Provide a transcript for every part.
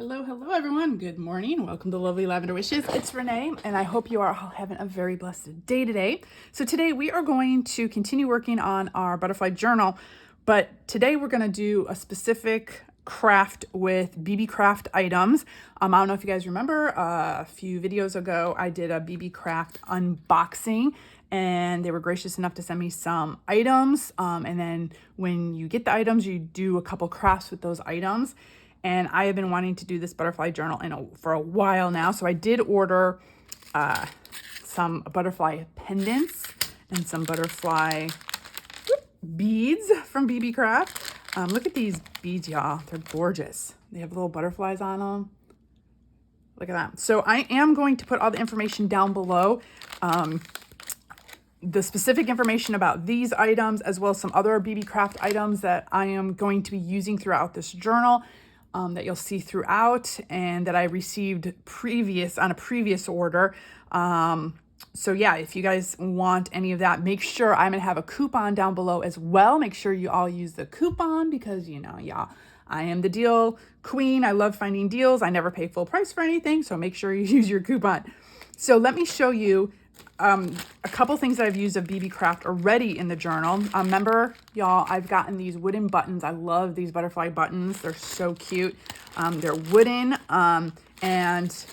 Hello, hello everyone. Good morning. Welcome to Lovely Lavender Wishes. It's Renee, and I hope you are all having a very blessed day today. So today we are going to continue working on our butterfly journal, but today we're going to do a specific craft with BeeBeeCraft items. I don't know if you guys remember, a few videos ago I did a BeeBeeCraft unboxing, and they were gracious enough to send me some items. And then when you get the items, you do a couple crafts with those items. And I have been wanting to do this butterfly journal for a while now. So I did order some butterfly pendants and some butterfly beads from BeeBeeCraft. Look at these beads, y'all. They're gorgeous. They have little butterflies on them. Look at that. So I am going to put all the information down below. The specific information about these items, as well as some other BeeBeeCraft items that I am going to be using throughout this journal. That you'll see throughout, and that I received on a previous order. So yeah, if you guys want any of that, make sure I'm gonna have a coupon down below as well. Make sure you all use the coupon because y'all, I am the deal queen. I love finding deals. I never pay full price for anything, so make sure you use your coupon. So let me show you a couple things that I've used of BeeBeeCraft already in the journal. Remember, y'all, I've gotten these wooden buttons. I love these butterfly buttons. They're so cute. They're wooden. And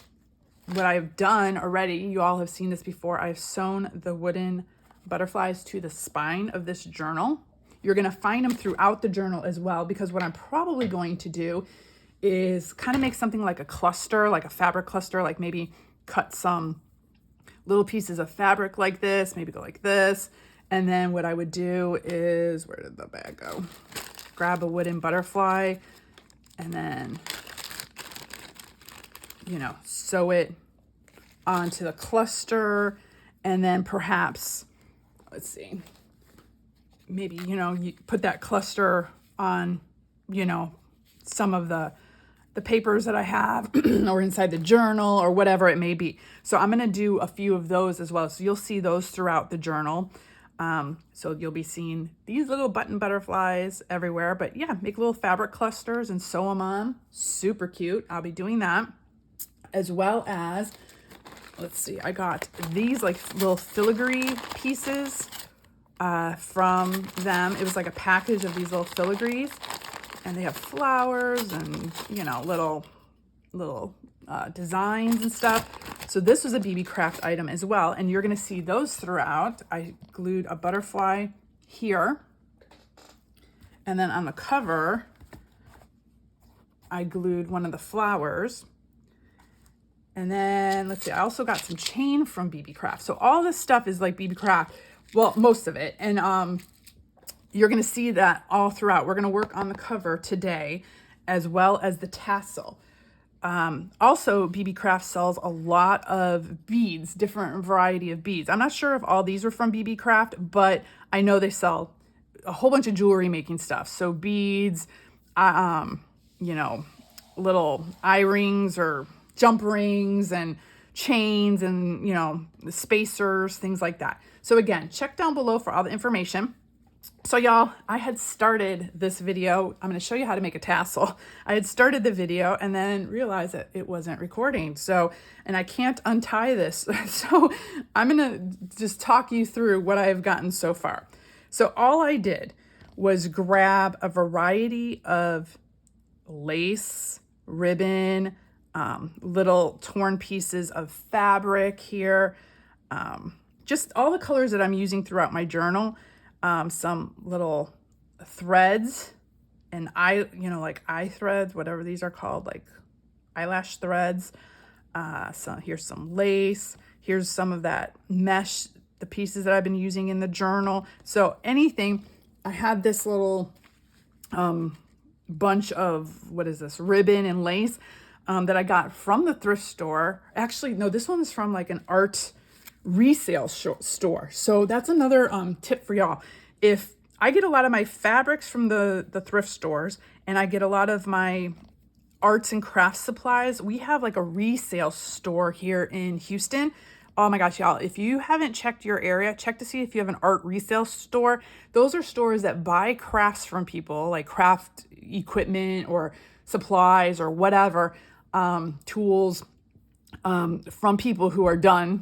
what I've done already, you all have seen this before, I've sewn the wooden butterflies to the spine of this journal. You're going to find them throughout the journal as well, because what I'm probably going to do is kind of make something like a cluster, like a fabric cluster, like maybe cut some little pieces of fabric like this, maybe go like this. And then what I would do is, where did the bag go? Grab a wooden butterfly and then, sew it onto the cluster. And then perhaps, let's see, maybe, you put that cluster on, some of the papers that I have or inside the journal or whatever it may be. So I'm going to do a few of those as well. So you'll see those throughout the journal. So you'll be seeing these little button butterflies everywhere, but yeah, make little fabric clusters and sew them on. Super cute. I'll be doing that, as well as, let's see, I got these like little filigree pieces from them. It was like a package of these little filigrees. And they have flowers and, little designs and stuff. So this was a BeeBeeCraft item as well. And you're going to see those throughout. I glued a butterfly here. And then on the cover, I glued one of the flowers. And then, let's see, I also got some chain from BeeBeeCraft. So all this stuff is like BeeBeeCraft. Well, most of it. And, you're going to see that all throughout. We're going to work on the cover today, as well as the tassel. Also, BeeBeeCraft sells a lot of beads, different variety of beads. I'm not sure if all these were from BeeBeeCraft, but I know they sell a whole bunch of jewelry making stuff. So beads, little eye rings or jump rings and chains and, spacers, things like that. So again, check down below for all the information. So y'all, I had started this video. I'm going to show you how to make a tassel. I had started the video and then realized that it wasn't recording. So, and I can't untie this. So I'm going to just talk you through what I've gotten so far. So all I did was grab a variety of lace, ribbon, little torn pieces of fabric here, just all the colors that I'm using throughout my journal. Some little threads and like eye threads, whatever these are called, like eyelash threads. So here's some lace. Here's some of that mesh, the pieces that I've been using in the journal. So anything, I had this little bunch of, what is this, ribbon and lace that I got from the thrift store. Actually, no, this one is from like an art resale store. So that's another tip for y'all. If I get a lot of my fabrics from the thrift stores, and I get a lot of my arts and crafts supplies, we have like a resale store here in Houston. Oh my gosh, y'all, if you haven't checked your area, check to see if you have an art resale store. Those are stores that buy crafts from people, like craft equipment or supplies or whatever, tools from people who are done,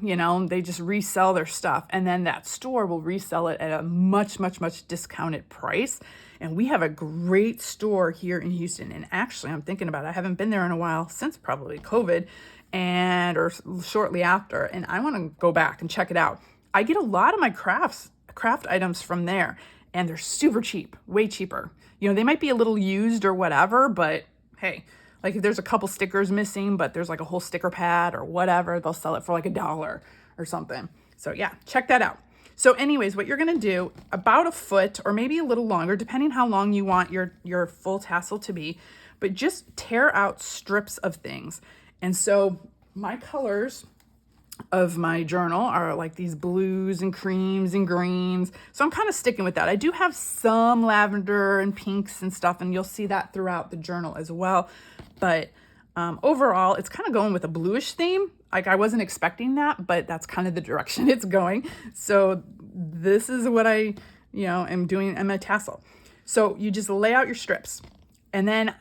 they just resell their stuff. And then that store will resell it at a much, much, much discounted price. And we have a great store here in Houston. And actually, I'm thinking about it. I haven't been there in a while, since probably COVID or shortly after. And I want to go back and check it out. I get a lot of my craft items from there, and they're super cheap, way cheaper. They might be a little used or whatever, but hey, like if there's a couple stickers missing, but there's like a whole sticker pad or whatever, they'll sell it for like $1 or something. So yeah, check that out. So anyways, what you're gonna do, about a foot or maybe a little longer, depending how long you want your full tassel to be, but just tear out strips of things. And so my colors of my journal are like these blues and creams and greens. So I'm kind of sticking with that. I do have some lavender and pinks and stuff, and you'll see that throughout the journal as well. But overall, it's kind of going with a bluish theme. Like I wasn't expecting that, but that's kind of the direction it's going. So this is what I, am doing in my tassel. So you just lay out your strips. And then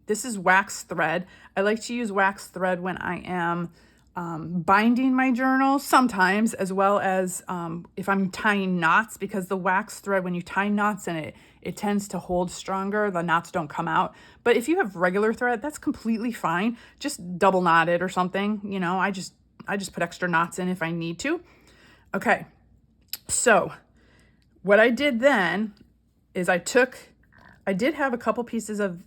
this is wax thread. I like to use wax thread when I am binding my journal sometimes, as well as if I'm tying knots, because the wax thread, when you tie knots in it, it tends to hold stronger. The knots don't come out. But if you have regular thread, that's completely fine. Just double knot it or something. I just put extra knots in if I need to. Okay. So what I did then is I did have a couple pieces of,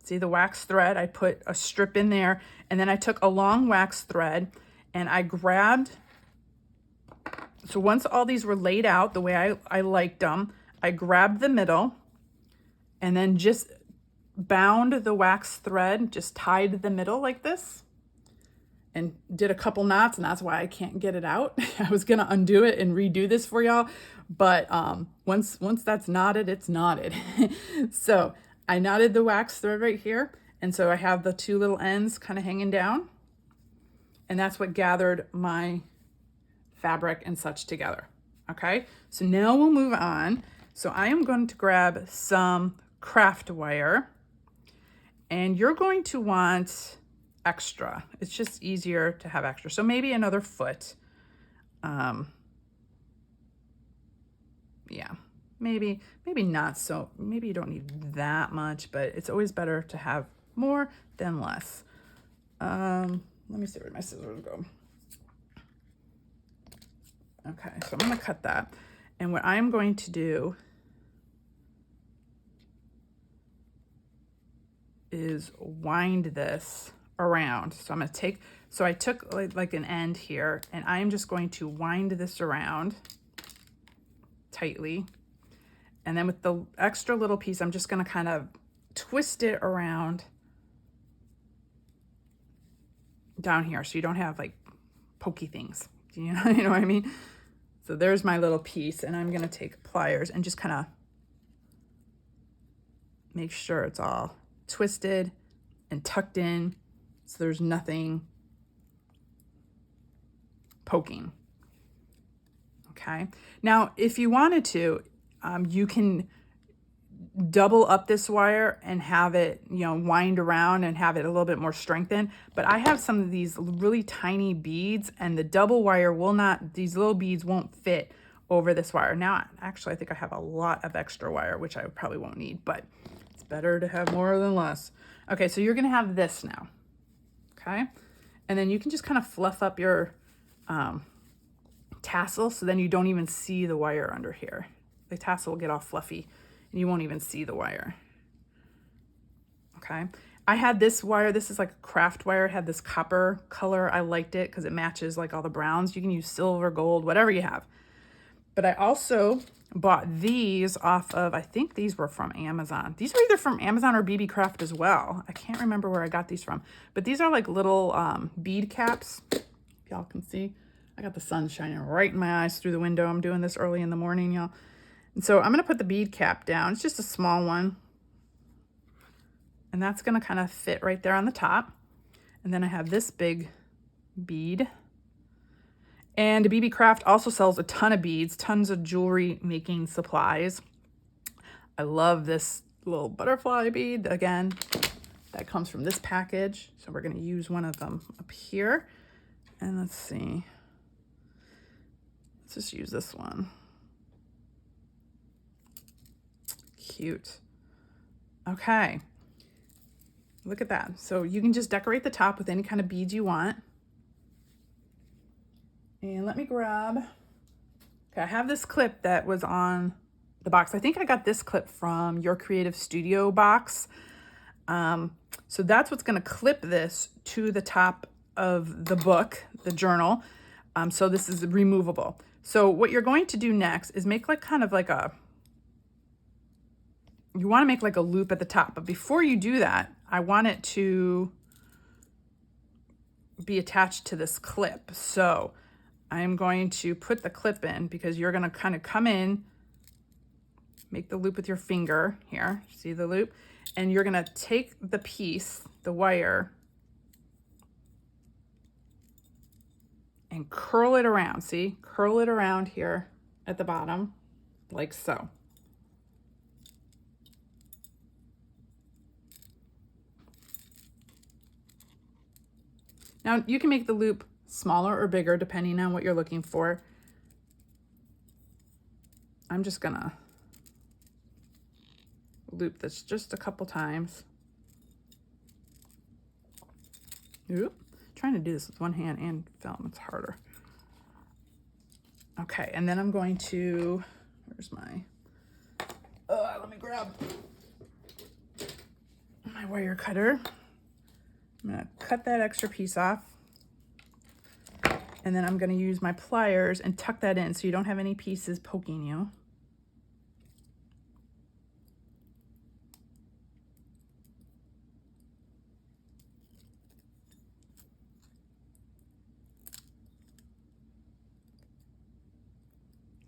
see the wax thread, I put a strip in there, and then I took a long wax thread and I grabbed, so once all these were laid out the way I liked them, I grabbed the middle and then just bound the wax thread, just tied the middle like this and did a couple knots, and that's why I can't get it out. I was gonna undo it and redo this for y'all, but once that's knotted, it's knotted. So I knotted the wax thread right here, and so I have the two little ends kind of hanging down, and that's what gathered my fabric and such together. Okay, so now we'll move on. So I am going to grab some craft wire, and you're going to want extra. It's just easier to have extra. So maybe another foot. Yeah, maybe not. So maybe you don't need that much, but it's always better to have more than less. Let me see where my scissors go. Okay, so I'm going to cut that. And what I'm going to do is wind this around. So I'm going to take, so I took like an end here, and I'm just going to wind this around tightly. And then with the extra little piece, I'm just going to kind of twist it around down here, so you don't have like pokey things. You know what I mean? So there's my little piece, and I'm going to take pliers and just kind of make sure it's all twisted and tucked in, so there's nothing poking. Okay. Now, if you wanted to, you can double up this wire and have it, wind around and have it a little bit more strengthened. But I have some of these really tiny beads, and the double wire will not, these little beads won't fit over this wire. Now, actually, I think I have a lot of extra wire, which I probably won't need, but it's better to have more than less. Okay, so you're going to have this now. Okay. And then you can just kind of fluff up your tassel, so then you don't even see the wire under here. The tassel will get all fluffy and you won't even see the wire. Okay. I had this wire, this is like a craft wire. It had this copper color. I liked it because it matches like all the browns. You can use silver, gold, whatever you have. But I also bought these off of, I think these were from Amazon. These were either from Amazon or BeeBeeCraft as well. I can't remember where I got these from, but these are like little bead caps. If y'all can see, I got the sun shining right in my eyes through the window. I'm doing this early in the morning, y'all. And so I'm going to put the bead cap down. It's just a small one. And that's going to kind of fit right there on the top. And then I have this big bead. And BeeBeeCraft also sells a ton of beads, tons of jewelry making supplies. I love this little butterfly bead. Again, that comes from this package. So we're going to use one of them up here. And let's see. Let's just use this one. Cute. Okay. Look at that. So you can just decorate the top with any kind of beads you want. And let me grab, okay, I have this clip that was on the box. I think I got this clip from Your Creative Studio box. So that's what's gonna clip this to the top of the book, the journal. So this is removable. So what you're going to do next is make like kind of like you wanna make like a loop at the top, but before you do that, I want it to be attached to this clip. So I'm going to put the clip in because you're gonna kind of come in, make the loop with your finger here, see the loop? And you're gonna take the piece, the wire, and curl it around, see? Curl it around here at the bottom, like so. Now you can make the loop smaller or bigger depending on what you're looking for. I'm just gonna loop this just a couple times. Oop. Trying to do this with one hand and film, it's harder. Okay, and then I'm going to, where's my, let me grab my wire cutter. I'm gonna cut that extra piece off. And then I'm gonna use my pliers and tuck that in so you don't have any pieces poking you.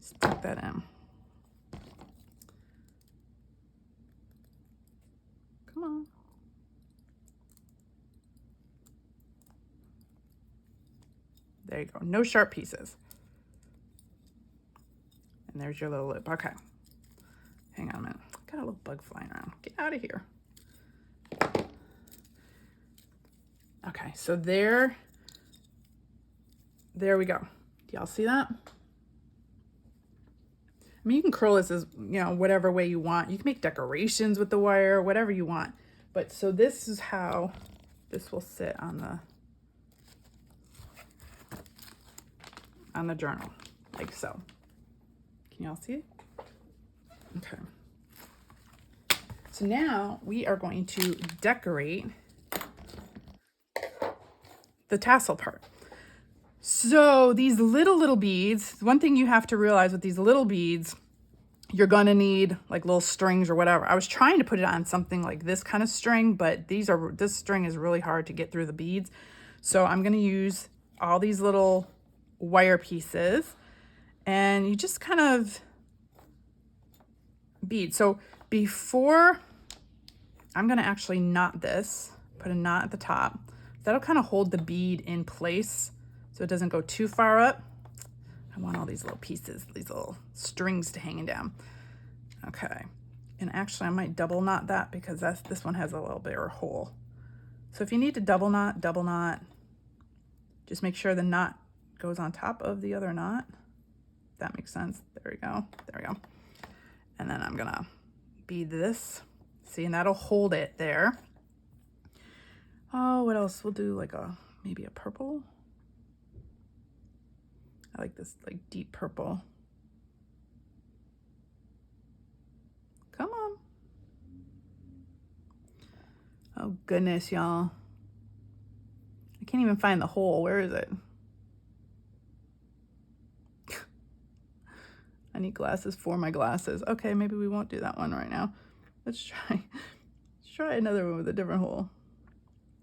Just tuck that in. Come on. There you go, no sharp pieces. And there's your little loop, okay. Hang on a minute, got a little bug flying around. Get out of here. Okay, so there we go. Do y'all see that? I mean, you can curl this as, you know, whatever way you want. You can make decorations with the wire, whatever you want. But so this is how this will sit on the journal, like so. Can y'all see it? Okay. So now we are going to decorate the tassel part. So these little beads, one thing you have to realize with these little beads, you're gonna need like little strings or whatever. I was trying to put it on something like this kind of string, but this string is really hard to get through the beads. So I'm gonna use all these little wire pieces and you just kind of bead. So before, I'm gonna actually knot this, put a knot at the top. That'll kind of hold the bead in place so it doesn't go too far up. I want all these little pieces, these little strings to hanging down. Okay, and actually I might double knot that because this one has a little bigger hole. So if you need to double knot, just make sure the knot goes on top of the other knot. If that makes sense. There we go, there we go. And then I'm gonna bead this, see, and that'll hold it there. Oh, what else? We'll do like maybe a purple. I like this like deep purple. Come on. Oh goodness, y'all. I can't even find the hole. Where is it? I need glasses for my glasses. Okay, maybe we won't do that one right now. Let's try another one with a different hole.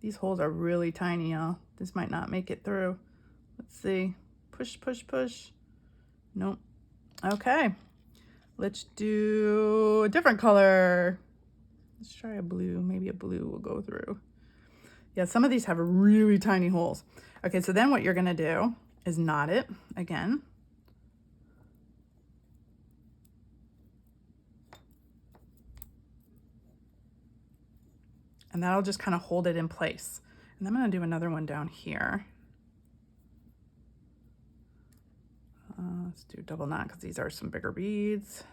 These holes are really tiny, y'all. This might not make it through. Let's see. Push, push, push. Nope. Okay. Let's do a different color. Let's try a blue. Maybe a blue will go through. Yeah, some of these have really tiny holes. Okay, so then what you're gonna do is knot it again. And and that'll just kind of hold it in place. And I'm going to do another one down here. Let's do double knot because these are some bigger beads.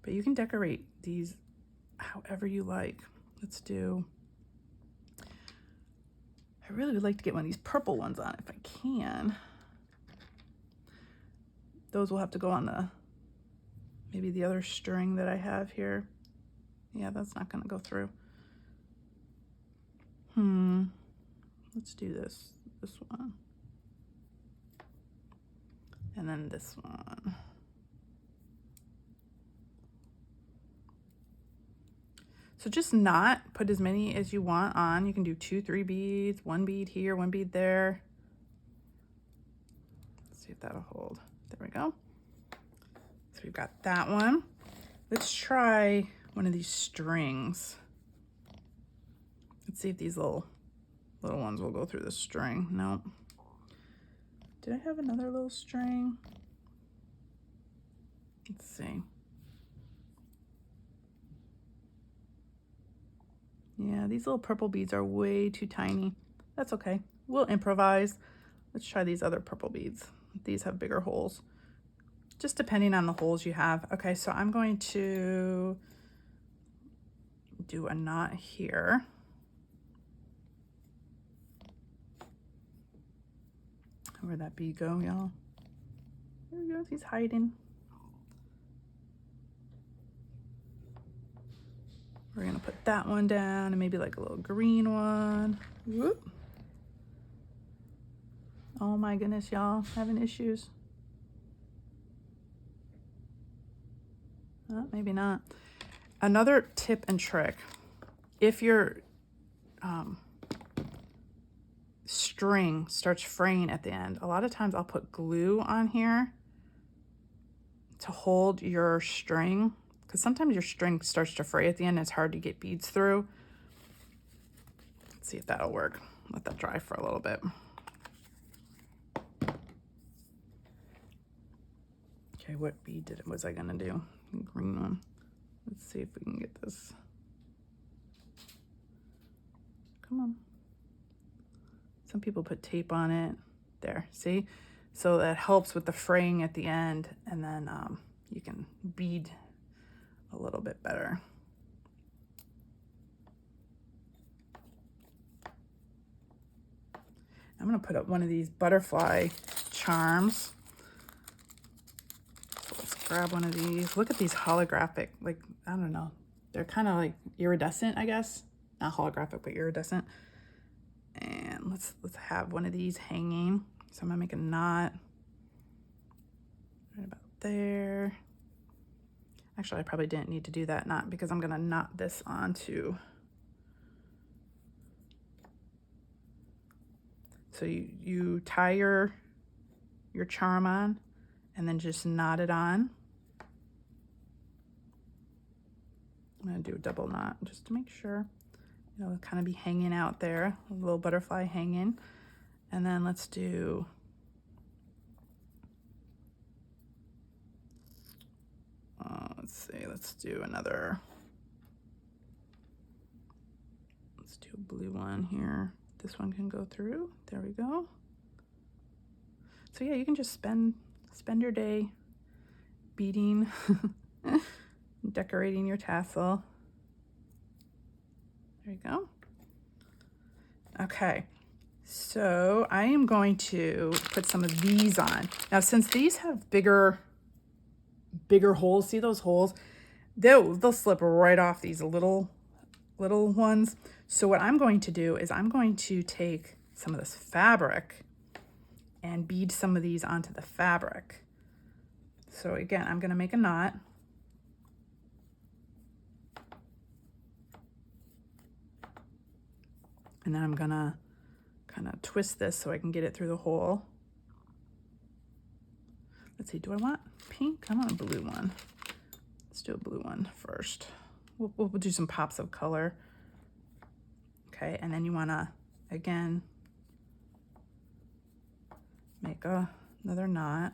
But you can decorate these however you like. Let's do, I really would like to get one of these purple ones on if I can. Those will have to go on the, maybe the other string that I have here. Yeah, that's not gonna go through. Let's do this one. And then this one. So just knot, put as many as you want on. You can do 2, 3 beads, 1 bead here, 1 bead there. Let's see if that'll hold. There we go. So we've got that one. Let's try one of these strings. Let's see if these little ones will go through the string. Nope. Did I have another little string? Let's see. Yeah, these little purple beads are way too tiny. That's okay. We'll improvise. Let's try these other purple beads. These have bigger holes, just depending on the holes you have. Okay, so I'm going to do a knot here. Where'd that bead go, y'all? There he goes, he's hiding. We're gonna put that one down and maybe like a little green one. Whoop. Oh my goodness, y'all, having issues. Maybe not. Another tip and trick, if your string starts fraying at the end, a lot of times I'll put glue on here to hold your string, because sometimes your string starts to fray at the end and it's hard to get beads through. Let's see if that'll work. Let that dry for a little bit. Okay, what bead was I gonna do? Green one. Let's see if we can get this. Come on. Some people put tape on it. There, see? So that helps with the fraying at the end, and then you can bead a little bit better. I'm gonna put up one of these butterfly charms. So let's grab one of these. Look at these holographic, like, I don't know. They're kind of like iridescent, I guess. Not holographic, but iridescent. And let's have one of these hanging. So I'm gonna make a knot right about there. Actually, I probably didn't need to do that knot because I'm gonna knot this onto. So you tie your charm on and then just knot it on. I'm gonna do a double knot just to make sure. It'll kind of be hanging out there, a little butterfly hanging. And then let's do, let's see, let's do another, let's do a blue one here. This one can go through, there we go. So yeah, you can just spend your day beading, decorating your tassel. There you go. Okay, so I am going to put some of these on. Now, since these have bigger holes, see those holes? They'll slip right off these little ones. So what I'm going to do is I'm going to take some of this fabric and bead some of these onto the fabric. So again, I'm gonna make a knot. And then I'm gonna kind of twist this so I can get it through the hole. Let's see, do I want pink? I want a blue one. Let's do a blue one first. We'll do some pops of color. Okay, and then you wanna, again, make another knot.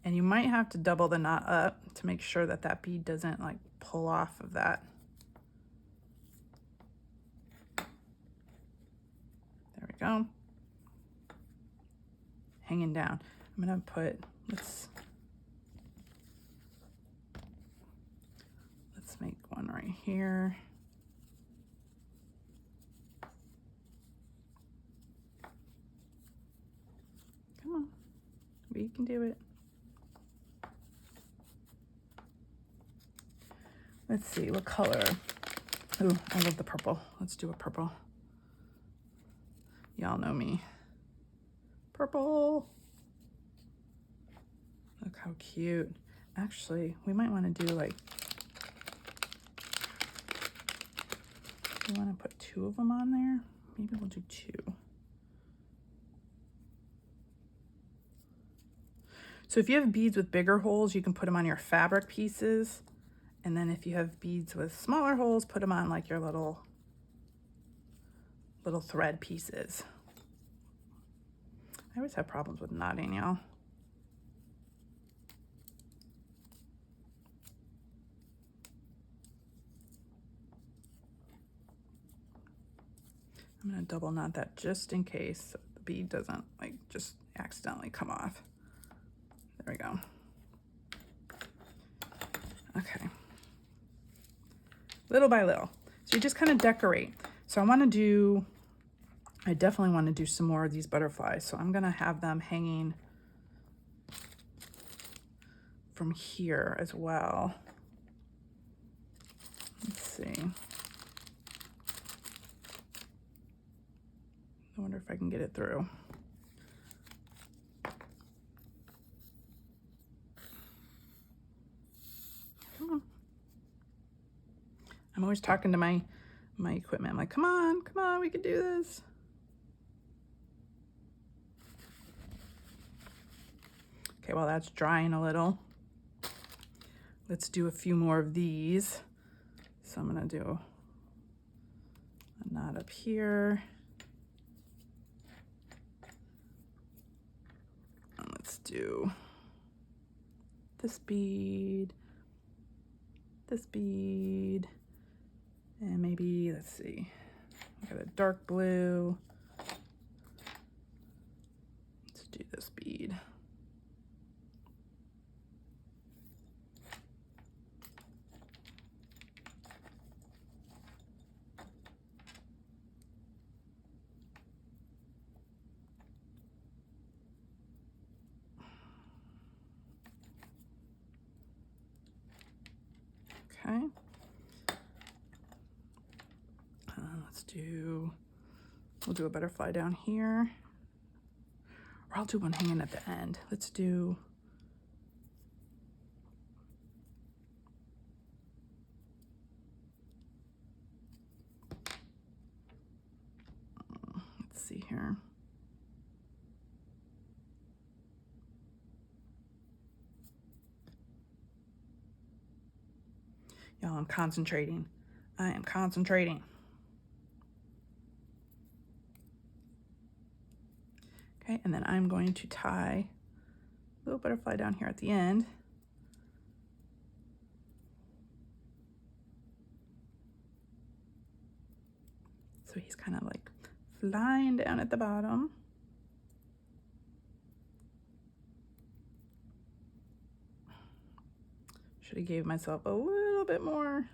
And you might have to double the knot up to make sure that that bead doesn't like pull off of that. There we go. Hanging down. I'm gonna put, let's make one right here. Come on, we can do it. Let's see, what color? Ooh, I love the purple. Let's do a purple. Y'all know me. Purple. Look how cute. Actually, we might want to do like, we want to put 2 of them on there. Maybe we'll do 2. So if you have beads with bigger holes, you can put them on your fabric pieces. And then if you have beads with smaller holes, put them on like your little thread pieces. I always have problems with knotting, y'all. I'm gonna double knot that just in case so the bead doesn't like just accidentally come off. There we go. Okay. Little by little. So you just kind of decorate. So I definitely want to do some more of these butterflies. So I'm going to have them hanging from here as well. Let's see. I wonder if I can get it through. Come on. I'm always talking to my equipment. I'm like, come on, we can do this. Okay, well, that's drying a little. Let's do a few more of these. So I'm gonna do a knot up here. And let's do this bead, and maybe, let's see, I got a dark blue. Let's do this bead. Okay. We'll do a butterfly down here. Or I'll do one hanging at the end. Let's do, let's see here. Y'all, I'm concentrating. I am concentrating. Okay, and then I'm going to tie a little butterfly down here at the end. So he's kind of like flying down at the bottom. Should have gave myself a little bit more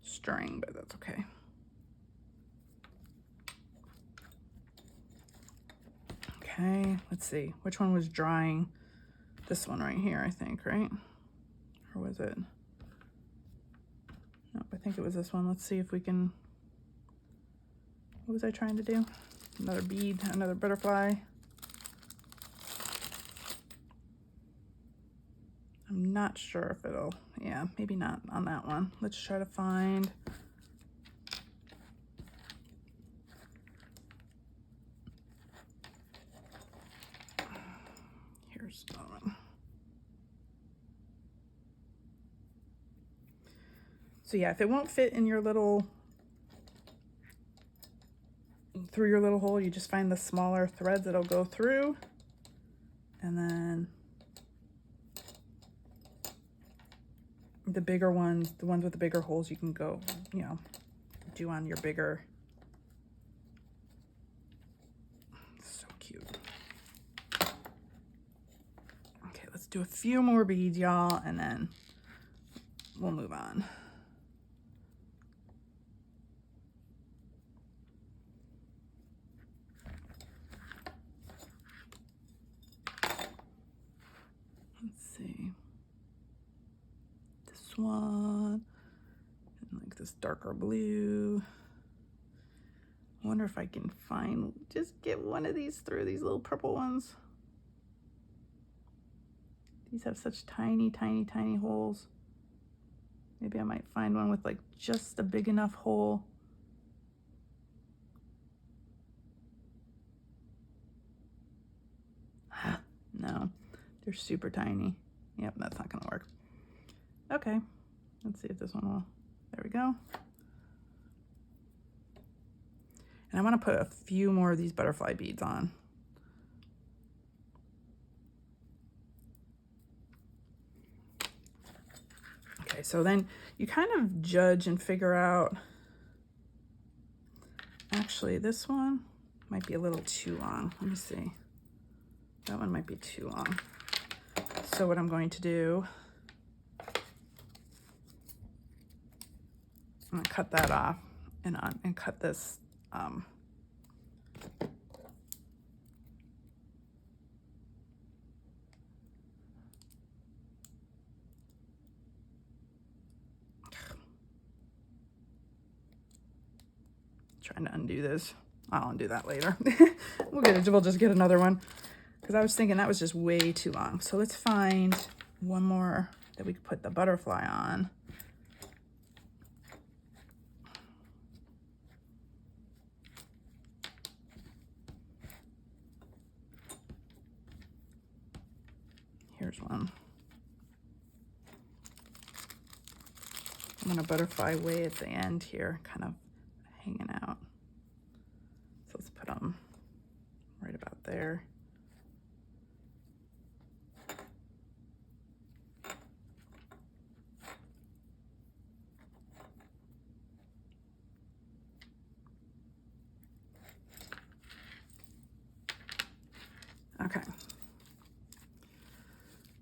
string, but that's okay. Okay, let's see. Which one was drying? This one right here, I think, right? Or was it? Nope, I think it was this one. Let's see if we can... What was I trying to do? Another bead, another butterfly. I'm not sure if it'll... Yeah, maybe not on that one. Let's try to find... Here's one. So yeah, if it won't fit in your little, through your little hole, you just find the smaller threads that'll go through, and then the bigger ones, the ones with the bigger holes, you can go, you know, do on your bigger. So cute. Okay, let's do a few more beads, y'all, and then we'll move on. Let's see. This one, and like this darker blue. I wonder if I can find, just get one of these through, these little purple ones. These have such tiny, tiny, tiny holes. Maybe I might find one with like just a big enough hole. No, they're super tiny. Yep, that's not gonna work. Okay, let's see if this one will, there we go. And I wanna put a few more of these butterfly beads on. Okay, so then you kind of judge and figure out, actually this one might be a little too long. Let me see. That one might be too long. So what I'm going to do, I'm gonna cut that off and cut this trying to undo this. I'll undo that later. We'll just get another one, because I was thinking that was just way too long. So let's find one more that we could put the butterfly on. Here's one. I'm gonna butterfly way at the end here, kind of hanging out. So let's put them right about there. Okay.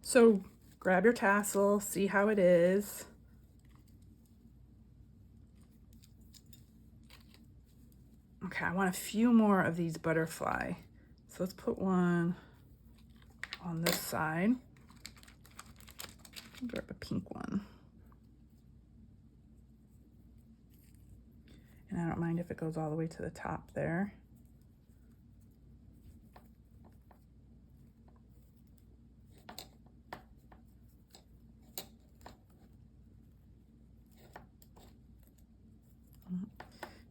So grab your tassel, see how it is. Okay, I want a few more of these butterfly. So let's put one on this side. Grab a pink one. And I don't mind if it goes all the way to the top there.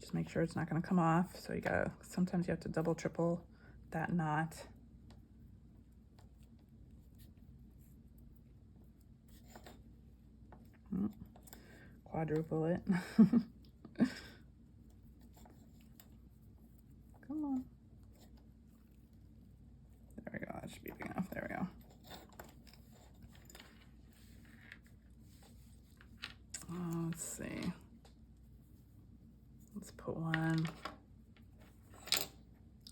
Just make sure it's not going to come off. So you gotta, sometimes you have to double, triple that knot. Quadruple it. Come on. There we go. That should be big enough. There we go. Let's see. Let's put one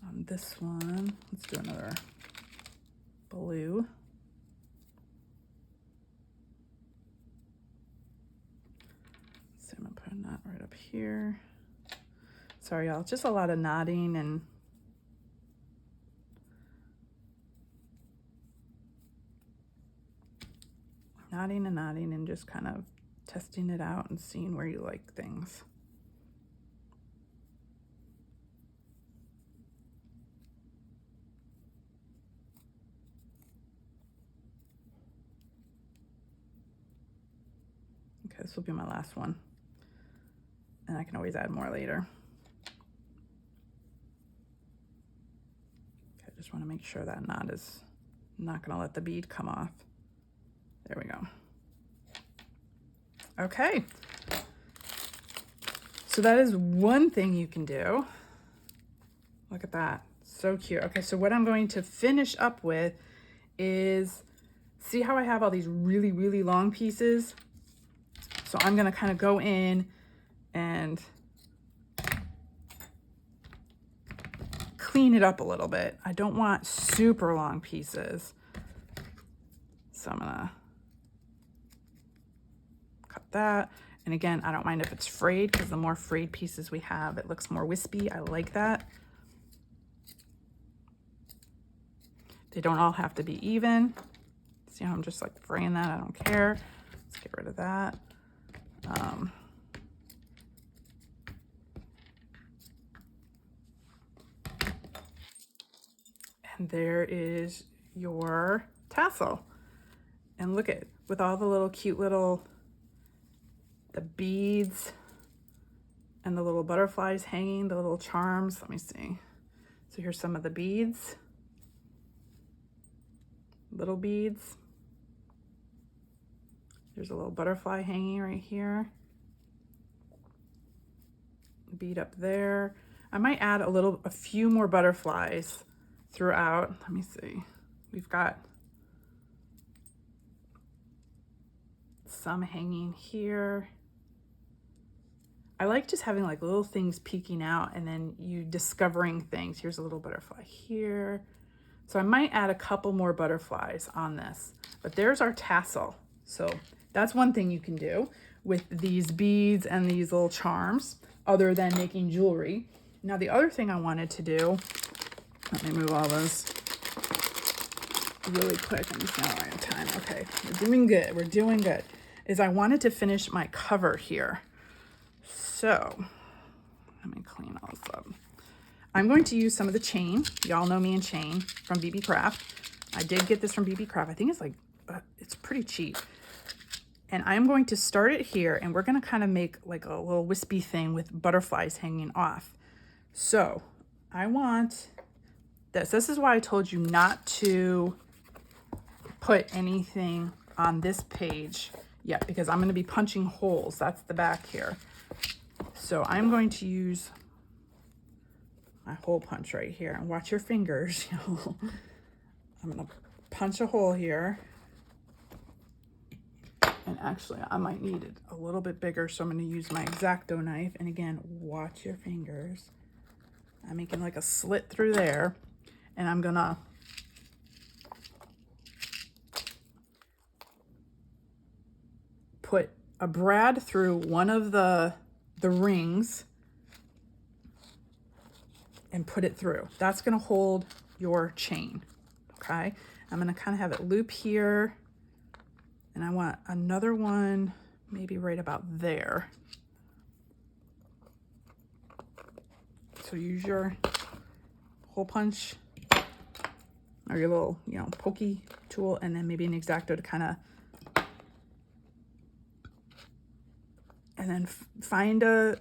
on this one. Let's do another blue. So I'm gonna put a knot right up here. Sorry, y'all, just a lot of knotting and knotting and just kind of testing it out and seeing where you like things. Okay, this will be my last one. And I can always add more later. Okay, I just want to make sure that knot is not going to let the bead come off. There we go. Okay. So that is one thing you can do. Look at that. So cute. Okay, so what I'm going to finish up with is, see how I have all these really, really long pieces? So I'm gonna kind of go in and clean it up a little bit. I don't want super long pieces. So I'm gonna cut that. And again, I don't mind if it's frayed, because the more frayed pieces we have, it looks more wispy. I like that. They don't all have to be even. See how I'm just like fraying that? I don't care. Let's get rid of that. And there is your tassel. And look at, with all the little cute little, the beads and the little butterflies hanging, the little charms. Let me see. So here's some of the beads. Little beads. There's a little butterfly hanging right here. Bead up there. I might add a few more butterflies throughout. Let me see. We've got some hanging here. I like just having like little things peeking out and then you discovering things. Here's a little butterfly here. So I might add a couple more butterflies on this, but there's our tassel. So that's one thing you can do with these beads and these little charms, other than making jewelry. Now the other thing I wanted to do, let me move all those really quick. I'm just now running out of time. Okay, we're doing good. We're doing good. Is I wanted to finish my cover here. So let me clean all this up. I'm going to use some of the chain. Y'all know me and chain from BeeBeeCraft. I did get this from BeeBeeCraft. I think it's like, it's pretty cheap. And I'm going to start it here, and we're going to kind of make like a little wispy thing with butterflies hanging off. So I want this. This is why I told you not to put anything on this page yet, because I'm going to be punching holes. That's the back here. So I'm going to use my hole punch right here, and watch your fingers. I'm going to punch a hole here. And actually, I might need it a little bit bigger, so I'm going to use my X-Acto knife. And again, watch your fingers. I'm making like a slit through there, and I'm going to put a brad through one of the rings and put it through. That's going to hold your chain, okay? I'm going to kind of have it loop here, and I want another one maybe right about there. So use your hole punch or your little, pokey tool, and then maybe an X-Acto to kind of, and then find a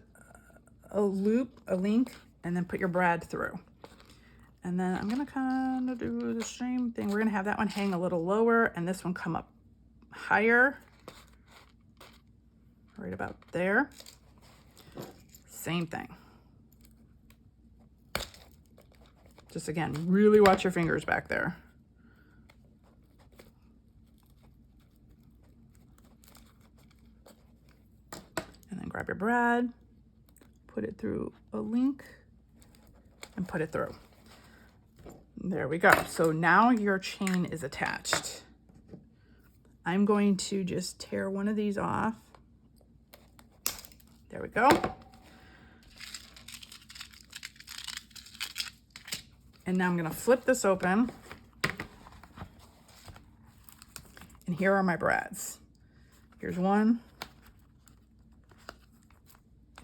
loop, a link, and then put your brad through. And then I'm gonna kind of do the same thing. We're gonna have that one hang a little lower and this one come up higher, right about there. Same thing. Just again, really watch your fingers back there. And then grab your brad, put it through a link, and put it through. There we go. So now your chain is attached. I'm going to just tear one of these off. There we go. And now I'm going to flip this open. And here are my brads. Here's one.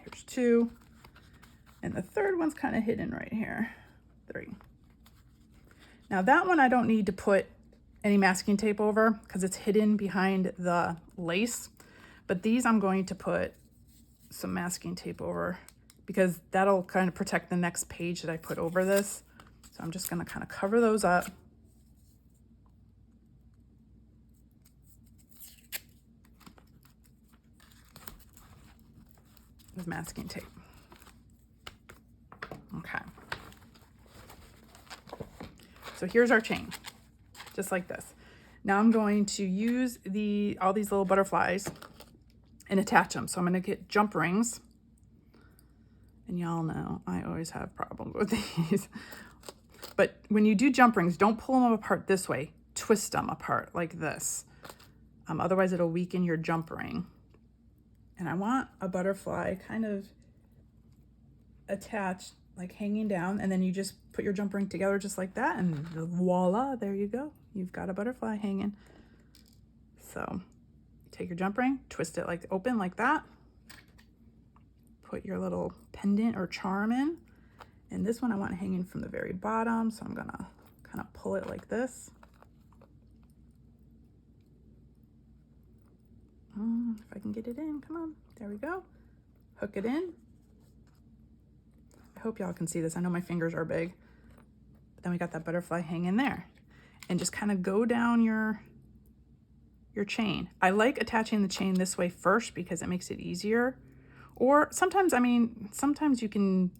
Here's two. And the third one's kind of hidden right here. 3. Now that one I don't need to put any masking tape over because it's hidden behind the lace. But these I'm going to put some masking tape over because that'll kind of protect the next page that I put over this. So I'm just going to kind of cover those up. With masking tape. Okay. So here's our chain, just like this. Now I'm going to use all these little butterflies, and attach them. So I'm going to get jump rings. And y'all know I always have problems with these. But when you do jump rings, don't pull them apart this way. Twist them apart like this. Otherwise it'll weaken your jump ring. And I want a butterfly kind of attached, like hanging down, and then you just put your jump ring together just like that, and voila, there you go. You've got a butterfly hanging. So take your jump ring, twist it like open like that. Put your little pendant or charm in. And this one I want hanging from the very bottom, so I'm gonna kind of pull it like this. If I can get it in, come on, there we go. Hook it in. I hope y'all can see this. I know my fingers are big. But then we got that butterfly hanging there. And just kind of go down your chain. I like attaching the chain this way first because it makes it easier. Or sometimes, I mean, sometimes you can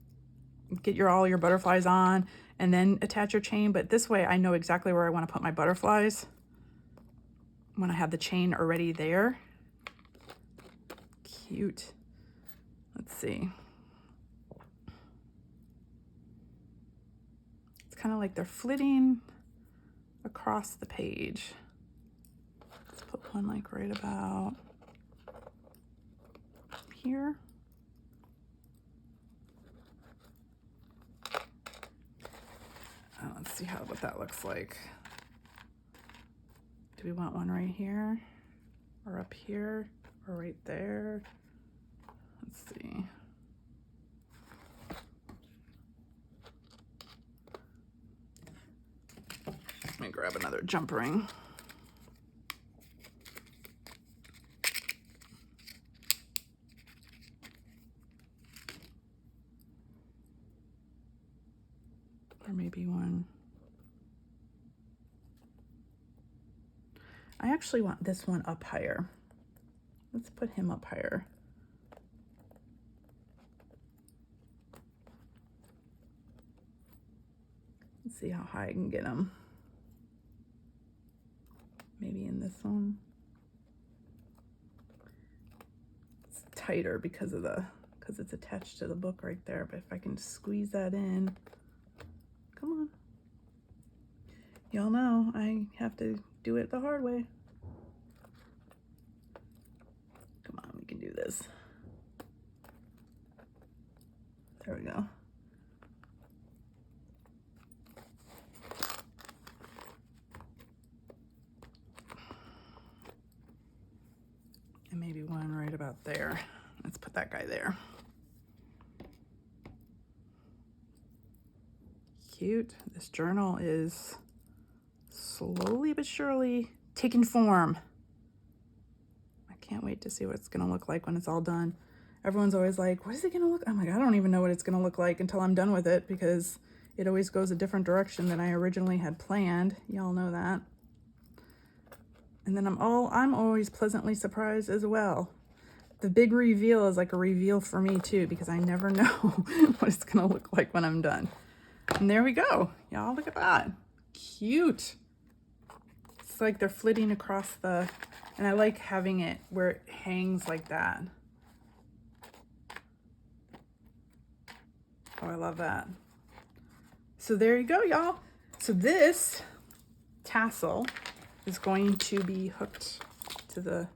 get all your butterflies on and then attach your chain, but this way I know exactly where I want to put my butterflies when I have the chain already there. Cute. Let's see. It's kind of like they're flitting across the page. Let's put one like right about here. Let's see what that looks like. Do we want one right here or up here or right there? Let's see. Let me grab another jump ring. Or maybe one. I actually want this one up higher. Let's put him up higher. Let's see how high I can get him. Maybe in this one. It's tighter because it's attached to the book right there, but if I can squeeze that in. Come on. Y'all know I have to do it the hard way. Come on, we can do this. There we go. And maybe one right about there. Let's put that guy there. Cute. This journal is slowly but surely taking form. I can't wait to see what it's gonna look like when it's all done. Everyone's always like, what is it gonna look? I'm like, I don't even know what it's gonna look like until I'm done with it, because it always goes a different direction than I originally had planned. Y'all know that. And then I'm always pleasantly surprised as well. The big reveal is like a reveal for me too, because I never know what it's gonna look like when I'm done. And there we go. Y'all, look at that. Cute. It's like they're flitting across the, and I like having it where it hangs like that. Oh, I love that. So there you go, y'all. So this tassel is going to be hooked to the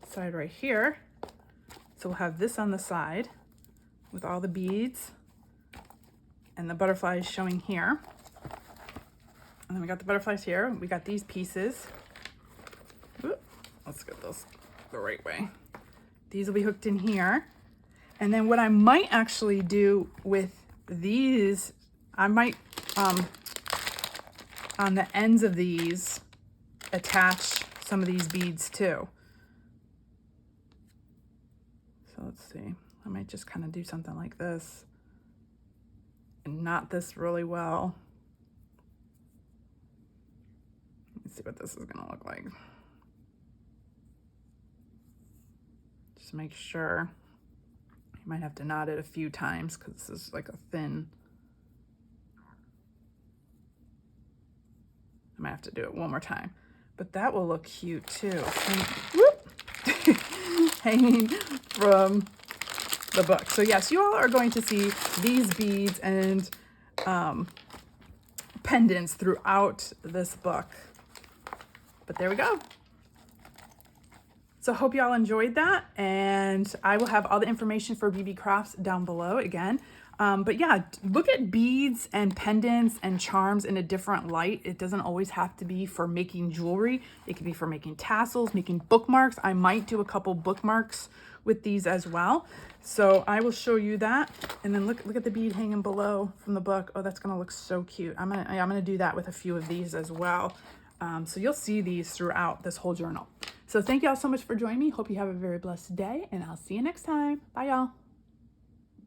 side right here. So we'll have this on the side with all the beads and the butterflies showing here. And then we got the butterflies here. We got these pieces. Oop, let's get this the right way. These will be hooked in here. And then what I might actually do with these, I might, on the ends of these, attach some of these beads too. So let's see. I might just kind of do something like this and knot this really well. Let's see what this is gonna look like. Just make sure. You might have to knot it a few times because this is like a thin. I might have to do it one more time, but that will look cute too. Whoop. hanging from the book. So yes, you all are going to see these beads and pendants throughout this book. But there we go. So hope y'all enjoyed that, and I will have all the information for BeeBeeCrafts down below again. But yeah, look at beads and pendants and charms in a different light. It doesn't always have to be for making jewelry. It can be for making tassels, making bookmarks. I might do a couple bookmarks with these as well. So I will show you that. And then look at the bead hanging below from the book. Oh, that's gonna look so cute. I'm gonna do that with a few of these as well. So you'll see these throughout this whole journal. So thank y'all so much for joining me. Hope you have a very blessed day, and I'll see you next time. Bye, y'all.